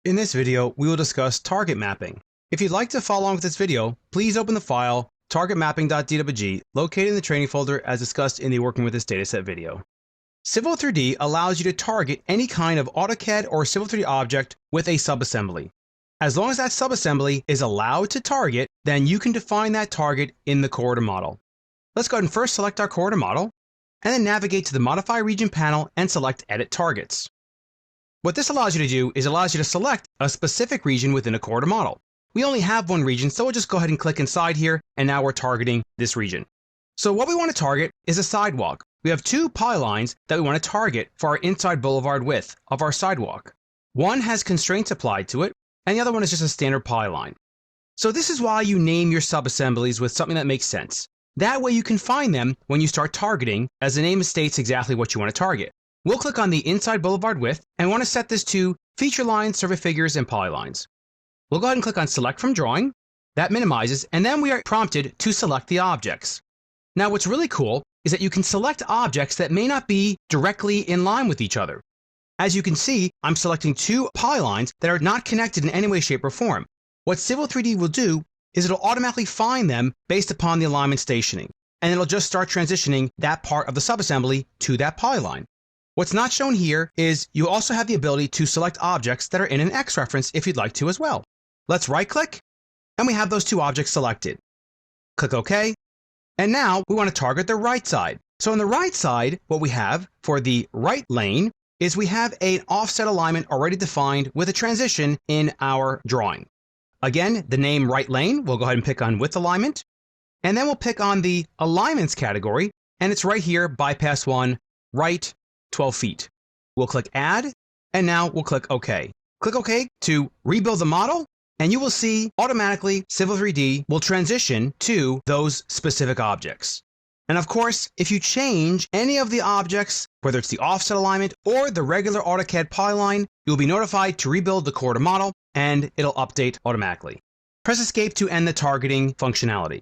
In this video, we will discuss target mapping. If you'd like to follow along with this video, please open the file targetmapping.dwg located in the training folder as discussed in the Working with this Dataset video. Civil 3D allows you to target any kind of AutoCAD or Civil 3D object with a subassembly. As long as that subassembly is allowed to target, then you can define that target in the corridor model. Let's go ahead and first select our corridor model, and then navigate to the Modify Region panel and select Edit Targets. What this allows you to do is allows you to select a specific region within a corridor model. We only have one region, so we'll just go ahead and click inside here, and now we're targeting this region. So what we want to target is a sidewalk. We have two pylons that we want to target for our inside boulevard width of our sidewalk. One has constraints applied to it, and the other one is just a standard pylon. So this is why you name your subassemblies with something that makes sense. That way you can find them when you start targeting, as the name states exactly what you want to target. We'll click on the inside boulevard width and want to set this to feature lines, survey figures, and polylines. We'll go ahead and click on select from drawing. That minimizes, and then we are prompted to select the objects. Now what's really cool is that you can select objects that may not be directly in line with each other. As you can see, I'm selecting two pylons that are not connected in any way, shape, or form. What Civil 3D will do is it'll automatically find them based upon the alignment stationing, and it'll just start transitioning that part of the subassembly to that polyline. What's not shown here is you also have the ability to select objects that are in an X reference if you'd like to as well. Let's right-click, and we have those two objects selected. Click OK, and now we want to target the right side. So on the right side, what we have for the right lane is we have an offset alignment already defined with a transition in our drawing. Again, the name right lane, we'll go ahead and pick on width alignment, and then we'll pick on the alignments category, and it's right here, bypass 1, right 12 feet. We'll click Add, and now we'll click OK. Click OK to rebuild the model, and you will see automatically Civil 3D will transition to those specific objects. And of course, if you change any of the objects, whether it's the offset alignment or the regular AutoCAD polyline, you'll be notified to rebuild the corridor model, and it'll update automatically. Press Escape to end the targeting functionality.